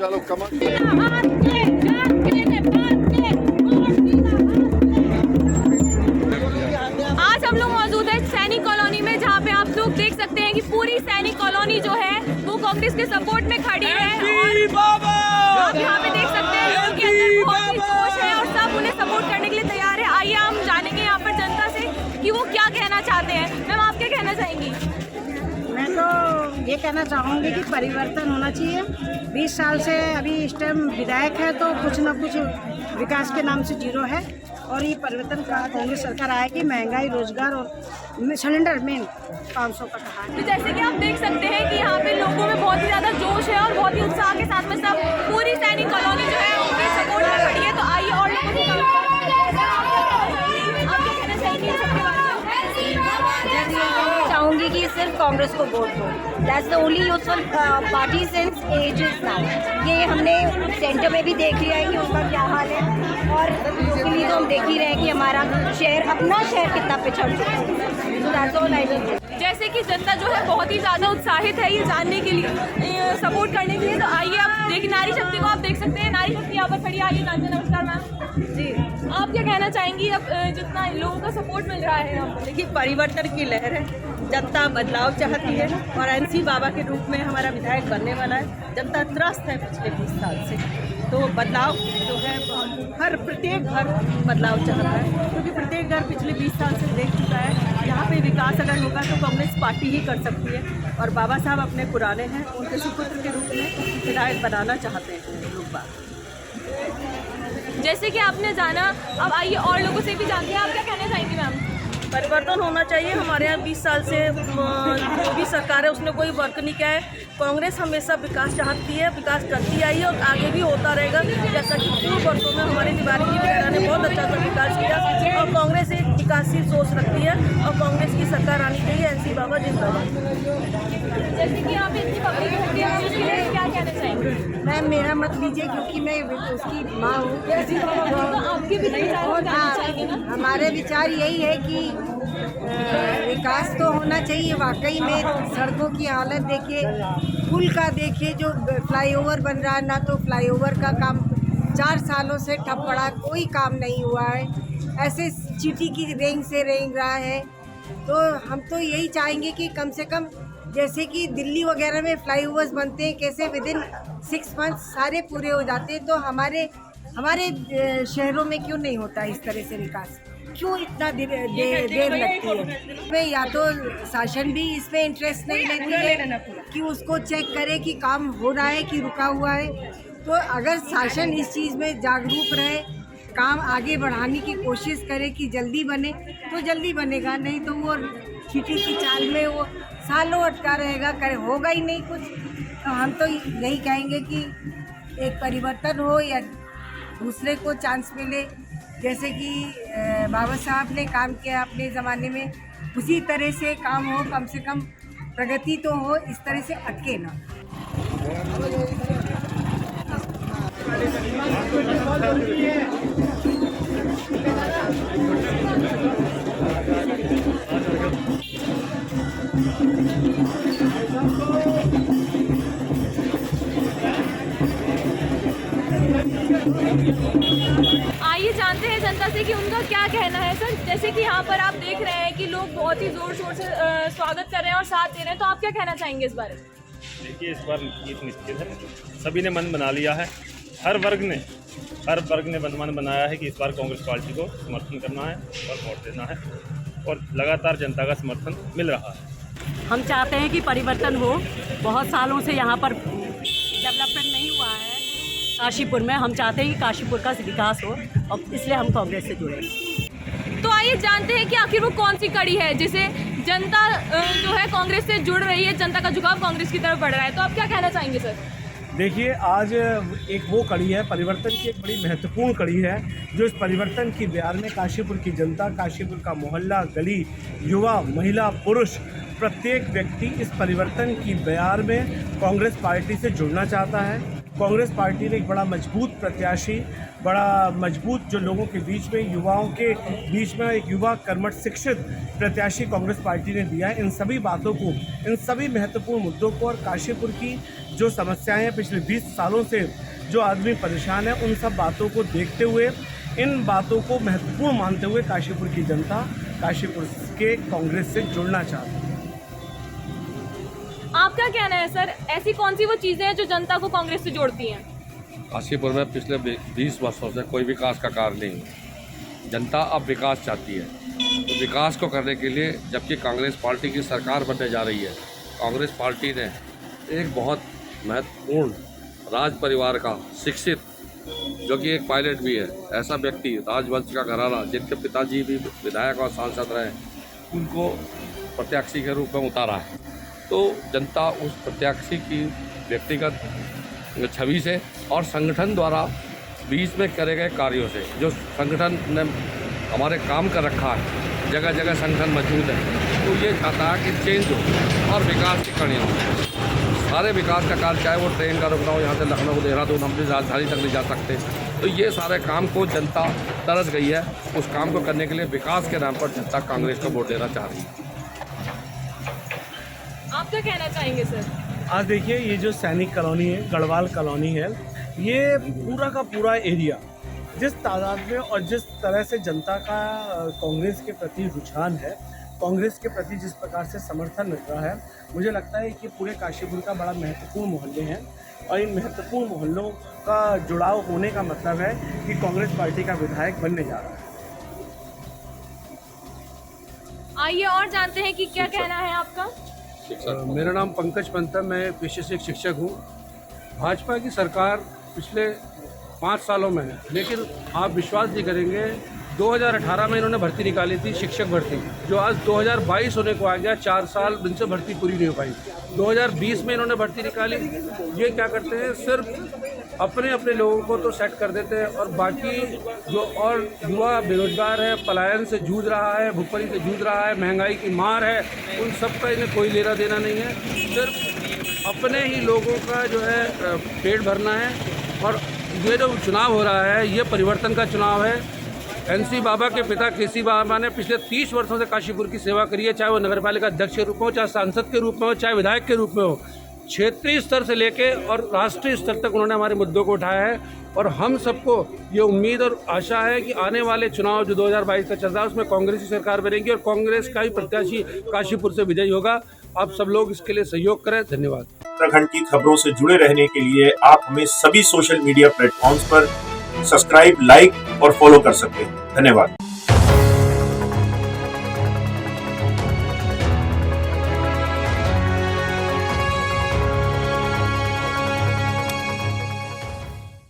चलो कमल आज हम लोग मौजूद है सैनिक कॉलोनी में, जहाँ पे आप लोग देख सकते हैं कि पूरी सैनिक कॉलोनी जो है वो कांग्रेस के सपोर्ट में खड़ी है। और आप यहाँ पे देख सकते हैं लोगों के अंदर बहुत ही जोश है और सब उन्हें सपोर्ट करने के लिए तैयार है। आइए हम जानेंगे यहाँ पर जनता से कि वो क्या कहना चाहते हैं। मैम, आप क्या कहना चाहेंगी? मैं तो ये कहना चाहूँगी कि परिवर्तन होना चाहिए। 20 साल से अभी इस टाइम विधायक है तो कुछ न कुछ विकास के नाम से जीरो है, और ये परिवर्तन का कांग्रेस सरकार आएगी। महंगाई, रोजगार और सिलेंडर मेन 500 का कहा है। तो जैसे कि आप देख सकते हैं कि यहाँ पे लोगों में बहुत ही ज़्यादा जोश है और बहुत ही उत्साह के साथ में सब पूरी सैनिक कॉलोनी जो है उनके सपोर्ट में खड़ी है। तो आइए और लोगों से आप क्या कहना चाहेंगे सबके बारे में? चाहूंगी कि सिर्फ कांग्रेस को वोट दो। That's the only useful party since ages now. ये हमने सेंटर में भी देख लिया है कि उनका क्या हाल है, और लोकली तो हम देख ही रहे हैं कि हमारा शहर, अपना शहर कितना पिछड़ चुका है। So that's all I will say. जैसे कि जनता जो है बहुत ही ज़्यादा उत्साहित है ये जानने के लिए, सपोर्ट करने के लिए। तो आइए आप देखिए नारी शक्ति को, आप देख सकते हैं नारी शक्ति यहाँ पर खड़ी है। आइए जानते। नमस्कार मैम जी, आप क्या कहना चाहेंगी अब जितना लोगों का सपोर्ट मिल रहा है यहाँ पर? देखिए, परिवर्तन की लहर है, जनता बदलाव चाहती है और एनसी बाबा के रूप में हमारा विधायक बनने वाला है। जनता त्रस्त है पिछले 20 साल से, तो बदलाव जो है हर प्रत्येक घर बदलाव चाहता है, क्योंकि प्रत्येक घर पिछले 20 साल से देख चुका है यहाँ पे विकास अगर होगा तो कांग्रेस पार्टी ही कर सकती है। और बाबा साहब अपने पुराने हैं, उनके सुपुत्र के रूप में विधायक बनाना चाहते हैं लोग बात। जैसे कि आपने जाना, अब आइए और लोगों से भी जानते हैं। आप क्या कहना चाहेंगी मैम? परिवर्तन होना चाहिए। हमारे यहाँ 20 साल से जो भी सरकार है उसने कोई वर्क नहीं किया है। कांग्रेस हमेशा विकास चाहती है, विकास करती आई है और आगे भी होता रहेगा। जैसा कि पूर्व वर्षों में हमारी तिवारी जी वगैरह ने बहुत अच्छा सा विकास किया और कांग्रेस एक विकासशील सोच रखती है और कांग्रेस की सरकार आनी चाहिए। एनसी बाबा जिंदाबाद। जैसे कि आप इतनी पब्लिक हो गई है, उसके लिए क्या कहना चाहेंगे? मैम, मेरा मत लीजिए क्योंकि मैं उसकी माँ हूँ। तो आपके भी विचार जानना चाहेंगे ना? हमारे विचार यही है कि विकास तो होना चाहिए। वाकई में सड़कों की हालत देखिए, पुल का देखिए, जो फ्लाईओवर बन रहा है, ना तो फ्लाईओवर का काम 4 सालों से ठप पड़ा, कोई काम नहीं हुआ है। ऐसे चींटी की रेंग से रेंग रहा है। तो हम तो यही चाहेंगे कि कम से कम जैसे कि दिल्ली वगैरह में फ्लाईओवर्स बनते हैं, कैसे विदिन 6 मंथ्स सारे पूरे हो जाते हैं, तो हमारे शहरों में क्यों नहीं होता इस तरह से विकास? क्यों इतना देर लगती है? इसमें या तो शासन भी इसमें इंटरेस्ट नहीं लेती है कि उसको चेक करे कि काम हो रहा है कि रुका हुआ है। तो अगर शासन इस चीज़ में जागरूक रहे, काम आगे बढ़ाने की कोशिश करे कि जल्दी बने, तो जल्दी बनेगा। नहीं तो वो चींटी की चाल में वो सालों अटका रहेगा, होगा ही नहीं कुछ। तो हम तो यही कहेंगे कि एक परिवर्तन हो या दूसरे को चांस मिले। जैसे कि बाबा साहब ने काम किया अपने ज़माने में, उसी तरह से काम हो, कम से कम प्रगति तो हो, इस तरह से अटके ना। आइए जानते हैं जनता से कि उनका क्या कहना है। सर, जैसे कि यहाँ पर आप देख रहे हैं कि लोग बहुत ही जोर शोर से स्वागत कर रहे हैं और साथ दे रहे हैं, तो आप क्या कहना चाहेंगे इस बारे में? देखिए, इस बार जीत निश्चित है। सभी ने मन बना लिया है, हर वर्ग ने मन बनाया है कि इस बार कांग्रेस पार्टी को समर्थन करना है और वोट देना है, और लगातार जनता का समर्थन मिल रहा है। हम चाहते हैं कि परिवर्तन हो। बहुत सालों से यहाँ पर डेवलपमेंट नहीं हुआ है काशीपुर में। हम चाहते हैं कि काशीपुर का विकास हो और इसलिए हम कांग्रेस से जुड़े। तो आइए जानते हैं कि आखिर वो कौन सी कड़ी है जिसे जनता जो है कांग्रेस से जुड़ रही है, जनता का झुकाव कांग्रेस की तरफ बढ़ रहा है। तो आप क्या कहना चाहेंगे सर? देखिए, आज एक वो कड़ी है, परिवर्तन की एक बड़ी महत्वपूर्ण कड़ी है, जो इस परिवर्तन की बयार में काशीपुर की जनता, काशीपुर का मोहल्ला, गली, युवा, महिला, पुरुष, प्रत्येक व्यक्ति इस परिवर्तन की बयार में कांग्रेस पार्टी से जुड़ना चाहता है। कांग्रेस पार्टी ने एक बड़ा मजबूत प्रत्याशी, बड़ा मजबूत जो लोगों के बीच में, युवाओं के बीच में एक युवा कर्मठ शिक्षित प्रत्याशी कांग्रेस पार्टी ने दिया है। इन सभी बातों को, इन सभी महत्वपूर्ण मुद्दों को और काशीपुर की जो समस्याएं हैं पिछले 20 सालों से जो आदमी परेशान है, उन सब बातों को देखते हुए, इन बातों को महत्वपूर्ण मानते हुए काशीपुर की जनता काशीपुर के कांग्रेस से जुड़ना चाहती है। आपका कहना है सर, ऐसी कौन सी वो चीजें हैं जो जनता को कांग्रेस से जोड़ती हैं? काशीपुर में पिछले 20 वर्षों से कोई विकास का कार्य नहीं है। जनता अब विकास चाहती है, तो विकास को करने के लिए जबकि कांग्रेस पार्टी की सरकार बनने जा रही है, कांग्रेस पार्टी ने एक बहुत महत्वपूर्ण राज परिवार का शिक्षित, जो कि एक पायलट भी है, ऐसा व्यक्ति राजवंश का घराना जिनके पिताजी भी विधायक और सांसद रहे, उनको प्रत्याशी के रूप में उतारा है। तो जनता उस प्रत्याशी की व्यक्तिगत छवि से और संगठन द्वारा बीच में करे गए कार्यों से, जो संगठन ने हमारे काम कर रखा है, जगह जगह संगठन मौजूद है, तो ये चाहता है कि चेंज हो और विकास की कड़ी हो। सारे विकास का कार्य, चाहे वो ट्रेन का रुकना हो यहाँ से लखनऊ, देहरादून, हम भी राजधानी तक नहीं जा सकते, तो ये सारे काम को जनता तरस गई है। उस काम को करने के लिए विकास के नाम पर जनता कांग्रेस को वोट देना चाह रही है। आप क्या कहना चाहेंगे सर? आज देखिए, ये जो सैनिक कॉलोनी है, गढ़वाल कॉलोनी है, ये पूरा का पूरा एरिया जिस तादाद में और जिस तरह से जनता का कांग्रेस के प्रति रुझान है, कांग्रेस के प्रति जिस प्रकार से समर्थन मिल रहा है, मुझे लगता है कि पूरे काशीपुर का बड़ा महत्वपूर्ण मोहल्ले हैं और इन महत्वपूर्ण मोहल्लों का जुड़ाव होने का मतलब है कि कांग्रेस पार्टी का विधायक बनने जा रहा है। आइए और जानते हैं कि क्या कहना है आपका। मेरा नाम पंकज पंत है, मैं पेशे से एक शिक्षक हूँ। भाजपा की सरकार पिछले 5 सालों में है, लेकिन आप विश्वास नहीं करेंगे, 2018 में इन्होंने भर्ती निकाली थी, शिक्षक भर्ती, जो आज 2022 होने को आ गया, 4 साल इनसे भर्ती पूरी नहीं हो पाई। 2020 में इन्होंने भर्ती निकाली। ये क्या करते हैं, सिर्फ अपने अपने लोगों को तो सेट कर देते हैं और बाकी जो और युवा बेरोजगार है, पलायन से जूझ रहा है, भुखमरी से जूझ रहा है, महंगाई की मार है, उन सब का इन्हें कोई लेना देना नहीं है। सिर्फ अपने ही लोगों का जो है पेट भरना है। और ये जो चुनाव हो रहा है, ये परिवर्तन का चुनाव है। एनसी बाबा के पिता केसी बाबा ने पिछले 30 वर्षों से काशीपुर की सेवा करी है, चाहे वो नगरपालिका अध्यक्ष के रूप में हो, चाहे सांसद के रूप में हो, चाहे विधायक के रूप में हो। क्षेत्रीय स्तर से लेके और राष्ट्रीय स्तर तक उन्होंने हमारे मुद्दों को उठाया है और हम सबको ये उम्मीद और आशा है कि आने वाले चुनाव जो 2022 का चल रहा है, उसमें कांग्रेस की सरकार बनेगी और कांग्रेस का ही प्रत्याशी काशीपुर से विजयी होगा। आप सब लोग इसके लिए सहयोग करें। धन्यवाद। उत्तराखंड की खबरों से जुड़े रहने के लिए आप हमें सभी सोशल मीडिया प्लेटफॉर्म्स पर सब्सक्राइब, लाइक और फॉलो कर सकते हैं। धन्यवाद।